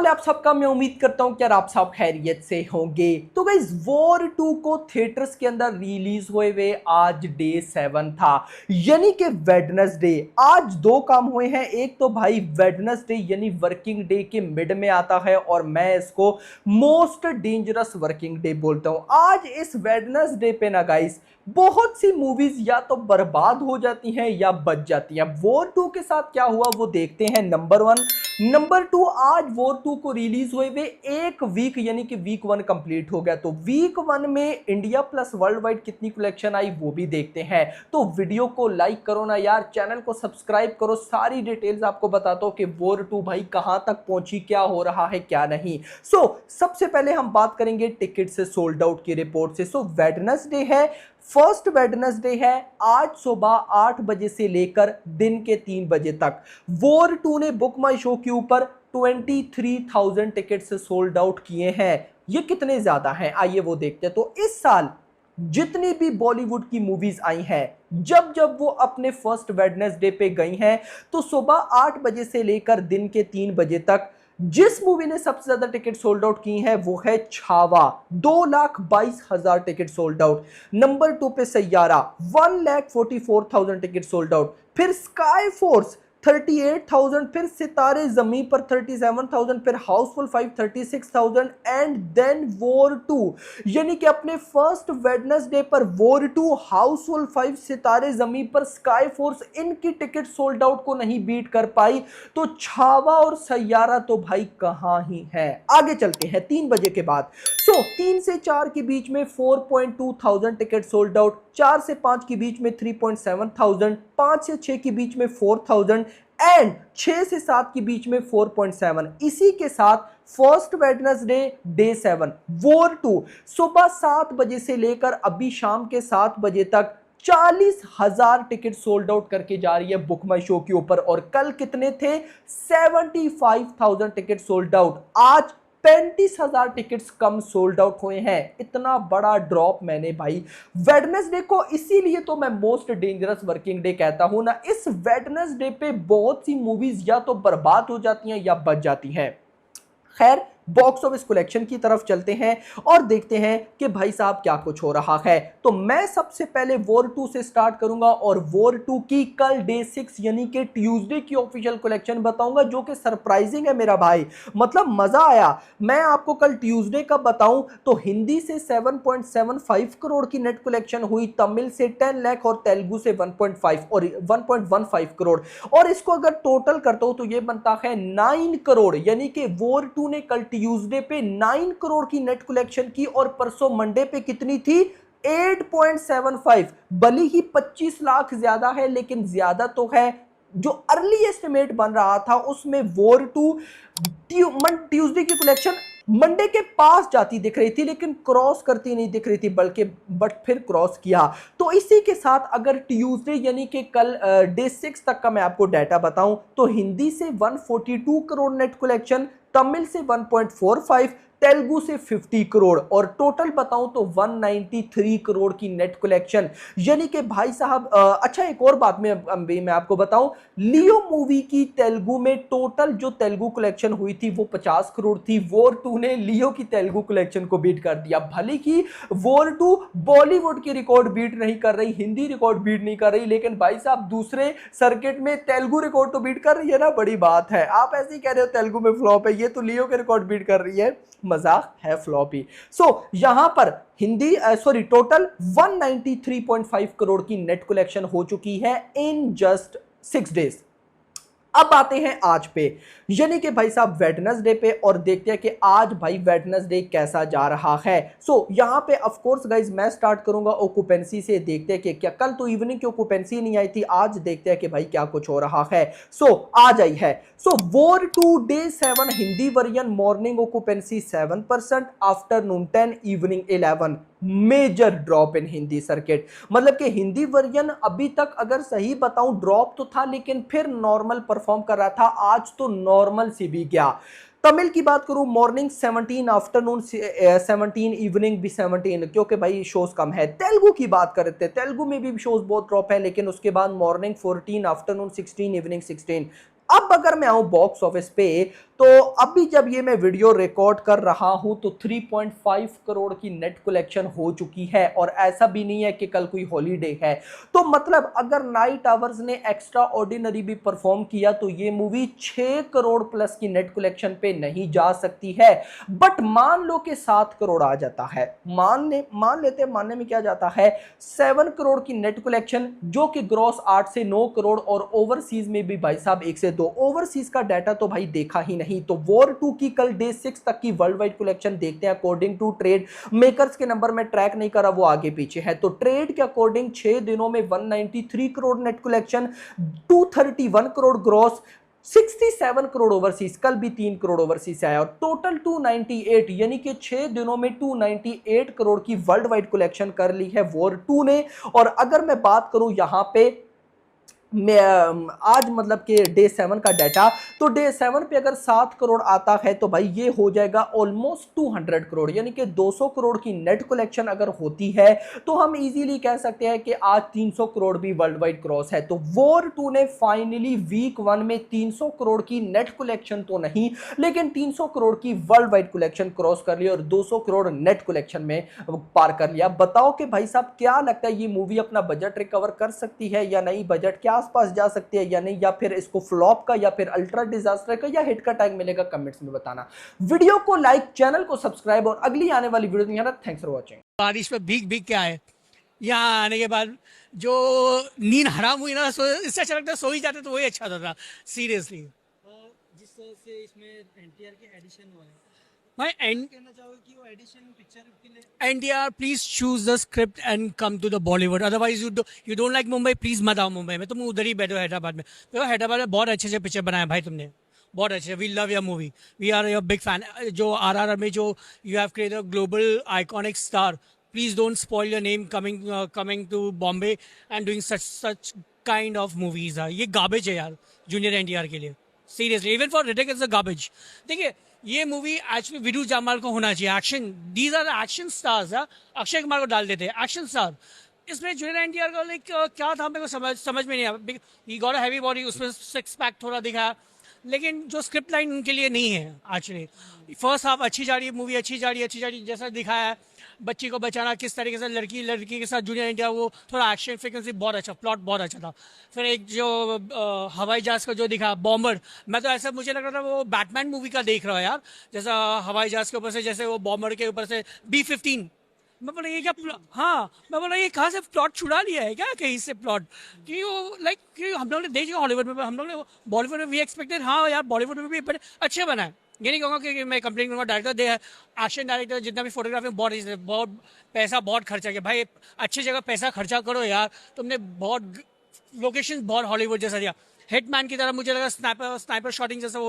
हाल है आप सबका। मैं उम्मीद करता हूं कि यार आप सब खैरियत से होंगे। तो गाइस वॉर 2 को थिएटर्स के अंदर रिलीज हुए आज डे 7 था, यानी कि वेडनेसडे। आज दो काम हुए हैं, एक तो भाई वेडनेसडे यानी वर्किंग डे के मिड में आता है और मैं इसको मोस्ट डेंजरस वर्किंग डे बोलता हूं। आज इस वेडनेसडे पे ना गाइस बहुत सी मूवीज या तो बर्बाद हो जाती हैं या बच जाती हैं। वॉर 2 के साथ क्या हुआ वो देखते हैं, नंबर 1। नंबर 2, आज वॉर 2 को रिलीज हुए एक वीक यानी कि वीक 1 कंप्लीट हो गया, तो वीक 1 में इंडिया प्लस वर्ल्ड वाइड कितनी कलेक्शन आई वो भी देखते हैं। तो वीडियो को लाइक करो ना यार, चैनल को सब्सक्राइब करो, सारी डिटेल्स आपको बताता हूं कि वॉर 2 भाई कहां तक पहुंची, क्या हो रहा है क्या नहीं। सबसे पहले हम बात करेंगे टिकट से सोल्ड आउट की रिपोर्ट से। वेडनेसडे है, फर्स्ट वेडनेसडे है, आज सुबह 8 बजे से लेकर दिन के 3 बजे तक वॉर 2 ने बुक माई शो के ऊपर 23,000 टिकट से सोल्ड आउट किए हैं। ये कितने ज्यादा हैं आइए वो देखते हैं। तो इस साल जितनी भी बॉलीवुड की मूवीज आई हैं, जब जब वो अपने फर्स्ट वेडनेसडे पे गई हैं, तो सुबह 8 बजे से लेकर दिन के 3 बजे तक जिस मूवी ने सबसे ज्यादा टिकट सोल्ड आउट की है वो है Chhaava, 2,22,000 ticket sold out. Number 2 पे सैयारा, 1,44,000 टिकट सोल्ड आउट। फिर स्काई फोर्स 38,000, फिर सितारे जमीन पर 37,000, फिर हाउसफुल 5 36,000 एंड देन वॉर 2, यानी कि अपने फर्स्ट वेडनेसडे पर वॉर 2, हाउसफुल 5, सितारे जमीन पर, स्काई फोर्स, इनकी टिकट सोल्ड आउट को नहीं बीट कर पाई। तो छावा और सैयारा तो भाई कहां ही है। आगे चलते हैं 3 बजे के बाद। 3 से 4 के बीच में 4,200 टिकट सोल्ड आउट, 4 से 5 के बीच में 3,700, 5 से 6 के बीच में 4,000 एंड 6 से 7 के बीच में 4.7। इसी के साथ फर्स्ट वेडनेसडे डे 7 वॉर 2 सुबह 7 बजे से लेकर अभी शाम के 7 बजे तक 40,000 टिकट सोल्ड आउट करके जा रही है बुक माई शो के ऊपर। और कल कितने थे? 75,000 टिकट सोल्ड आउट। आज 35,000 टिकट्स कम सोल्ड आउट हुए हैं। इतना बड़ा ड्रॉप मैंने भाई वेडनेसडे को, इसीलिए तो मैं मोस्ट डेंजरस वर्किंग डे कहता हूं ना। इस वेडनेसडे पे बहुत सी मूवीज या तो बर्बाद हो जाती हैं या बच जाती हैं। खैर बॉक्स ऑफिस कलेक्शन की तरफ चलते हैं और देखते हैं कि भाई साहब क्या कुछ हो रहा है। तो मैं सबसे पहले वॉर 2 से स्टार्ट करूंगा और वॉर 2 की कल डे 6 यानी कि ट्यूसडे की ऑफिशियल कलेक्शन बताऊंगा, जो कि सरप्राइजिंग है मेरा भाई, मतलब मजा आया। मैं आपको कल ट्यूसडे का बताऊं तो हिंदी से 7.75 करोड़ की नेट कलेक्शन हुई, तमिल से 10 लाख और तेलुगु से 1.5 और 1.15 करोड़। और इसको अगर टोटल करता हूं तो यह बनता है 9 करोड़, यानी कि वॉर 2 ने कल ट्यूसडे पे 9 करोड़ की नेट कलेक्शन की और परसों मंडे पे कितनी थी? 8.75। भले ही 25 लाख ज्यादा है लेकिन ज्यादा तो है। जो अर्ली एस्टिमेट बन रहा था उसमें वॉर 2 ट्यूसडे की कलेक्शन मंडे के पास जाती दिख रही थी लेकिन क्रॉस करती नहीं दिख रही थी, बट फिर क्रॉस किया। तो इसी के साथ अगर ट्यूसडे यानी कि कल डे 6 तक का मैं आपको डाटा बताऊं तो हिंदी से 142 करोड़ नेट कलेक्शन, तमिल से 1.45, तेलुगु से 50 करोड़ और टोटल बताऊं तो 193 करोड़ की नेट कलेक्शन, यानी कि भाई साहब अच्छा एक और बात मैं आपको बताऊं, लियो मूवी की तेलुगु में टोटल जो तेलुगु कलेक्शन हुई थी वो 50 करोड़ थी। वॉर 2 ने लियो की तेलुगु कलेक्शन को बीट कर दिया। भले ही वॉर 2 बॉलीवुड की रिकॉर्ड बीट नहीं कर रही, हिंदी रिकॉर्ड बीट नहीं कर रही, लेकिन भाई साहब दूसरे सर्किट में तेलुगु रिकॉर्ड तो बीट कर रही है ना, बड़ी बात है। आप ऐसे ही कह रहे हो तेलुगु में फ्लॉप है, ये तो लियो के रिकॉर्ड बीट कर रही है, मजाक है, फ्लॉपी। यहां पर हिंदी टोटल 193.5 करोड़ की नेट कलेक्शन हो चुकी है इन जस्ट 6 डेज। अब आते हैं आज पे, यानी कि भाई साहब वेडनेसडे पे, और देखते हैं कि आज भाई वेडनेसडे कैसा जा रहा है। यहां पे ऑफ कोर्स गाइज मैं स्टार्ट करूंगा ऑक्यूपेंसी से। देखते हैं कि क्या कल तो इवनिंग की ऑक्यूपेंसी नहीं आई थी, आज देखते हैं कि भाई क्या कुछ हो रहा है। आज आई है War 2 day 7 Hindi version morning occupancy 7%, afternoon 10, evening 11। Major drop in Hindi circuit, मतलब कि हिंदी वर्जन अभी तक अगर सही बताऊं ड्रॉप तो था लेकिन फिर नॉर्मल परफॉर्म कर रहा था, आज तो नॉर्मल सी भी गया। तमिल की बात करूं मॉर्निंग 17, आफ्टरनून 17, इवनिंग भी 17, क्योंकि भाई शोज कम है। तेलुगु की बात करते हैं, तेलुगु में भी शोज बहुत ड्रॉप है, लेकिन उसके बाद मॉर्निंग 14, आफ्टरनून 16, इवनिंग 16। अब अगर मैं आऊं बॉक्स ऑफिस पे तो अभी जब ये मैं वीडियो रिकॉर्ड कर रहा हूं तो 3.5 करोड़ की नेट कलेक्शन हो चुकी है, और ऐसा भी नहीं है कि कल कोई हॉलीडे है। तो मतलब अगर नाइट आवर्स ने एक्स्ट्रा ऑर्डिनरी भी परफॉर्म किया तो ये मूवी 6 करोड़ प्लस की नेट कलेक्शन पे नहीं जा सकती है। बट मान लो कि 7 करोड़ आ जाता है, मानने में क्या जाता है, 7 करोड़ की नेट कलेक्शन, जो कि ग्रॉस 8 से 9 करोड़, और ओवरसीज में भी भाई साहब 1 से 2। ओवरसीज का डाटा तो भाई देखा ही नहीं। तो वॉर 2 की कल डे 6 तक की वर्ल्ड वाइड कलेक्शन देखते हैं। अकॉर्डिंग टू ट्रेड मेकर्स के नंबर में ट्रैक नहीं करा, वो आगे पीछे है। तो ट्रेड के अकॉर्डिंग 6 दिनों में 193 crore net collection, 231 crore gross, 67 crore overseas, कल भी 3 करोड़ ओवरसीज से आया, और टोटल 298, यानी कि 6 दिनों में 298 करोड़ की वर्ल्ड वाइड कलेक्शन कर ली है वॉर 2 ने। और अगर मैं बात करूं यहां पे आज मतलब कि डे 7 का डाटा, तो डे 7 पे अगर 7 करोड़ आता है तो भाई ये हो जाएगा ऑलमोस्ट 200 करोड़, यानी कि 200 करोड़ की नेट कलेक्शन अगर होती है तो हम इजीली कह सकते हैं कि आज 300 करोड़ भी वर्ल्ड वाइड क्रॉस है। तो वॉर 2 ने फाइनली वीक 1 में 300 करोड़ की नेट कलेक्शन तो नहीं, लेकिन 300 करोड़ की वर्ल्ड वाइड कलेक्शन क्रॉस कर लिया और 200 करोड़ नेट कलेक्शन में पार कर लिया। बताओ कि भाई साहब क्या लगता है, ये मूवी अपना बजट रिकवर कर सकती है या नहीं, बजट क्या आसपास जा सकती है या नहीं, या फिर इसको फ्लॉप का या फिर अल्ट्रा डिजास्टर का या हिट का टैग मिलेगा, कमेंट्स में बताना। वीडियो को लाइक, चैनल को सब्सक्राइब, और अगली आने वाली वीडियो में थैंक्स फॉर वॉचिंग। बारिश में भीग भीग के आए, यहाँ आने के बाद जो नींद हराम हुई ना, इससे अच्छा लगता है सो ही जाते तो वही अच्छा होता था सीरियसली। जिस तरह से इसमें एनटीआर के एडिशन हुआ है, भाई कहना चाहोगे कि वो एडिशन पिक्चर के लिए NTR please choose the script and come to the Bollywood, otherwise you don't like Mumbai, please मत आओ मुंबई में, तुम उधर ही बैठो हैदराबाद में। तो हैदराबाद में बहुत अच्छे अच्छे पिक्चर बनाए भाई तुमने, बहुत अच्छे। We love your movie, we are your big fan. जो आरआरआर में जो you have created a global iconic star, please don't spoil your name coming to Bombay and doing such kind of movies। ये garbage है यार junior NTR के लिए, seriously even for Hrithik it's a garbage. देखिए ये मूवी एक्चुअली विदु जामाल को होना चाहिए, action, these are action stars. Akshay Kumar को डाल देते हैं एक्शन स्टार, इसमें जूनियर एनटीआर का लाइक क्या था मेरे को समझ में नहीं आया। He got a heavy body, उसमें सिक्स पैक थोड़ा दिखा, लेकिन जो स्क्रिप्ट लाइन उनके लिए नहीं है एक्चुअली। फर्स्ट हाफ अच्छी जा रही है, मूवी अच्छी जा रही है, जैसा दिखाया है बच्ची को बचाना किस तरीके से, लड़की के साथ जूनियर एनटीआर, वो थोड़ा एक्शन फ्रिक्वेंसी बहुत अच्छा, प्लॉट बहुत अच्छा था। फिर एक जो हवाई जहाज का जो दिखा बॉम्बर, मैं तो ऐसा मुझे लग रहा था वो बैटमैन मूवी का देख रहा है यार, जैसा हवाई जहाज के ऊपर से, जैसे वो बॉम्बर के ऊपर से B-15। मैं बोला ये क्या हाँ, मैं बोला ये कहाँ से प्लॉट छुड़ा लिया है क्या कहीं से प्लॉट, कि वो लाइक कि हम लोग ने देखा हॉलीवुड में, हम लोग ने बॉलीवुड में वी एक्सपेक्टेड, हाँ यार बॉलीवुड में भी अच्छे बना है। ये नहीं कहूँगा कि मैं कंप्लेन करूँगा, डायरेक्टर दे एक्शन डायरेक्टर जितना भी फोटोग्राफी बहुत पैसा बहुत खर्चा किया भाई, अच्छी जगह पैसा खर्चा करो यार। तुमने बहुत लोकेशन बहुत हॉलीवुड जैसा दिया, हिटमैन की तरह मुझे लगा स्नाइपर शॉटिंग जैसा वो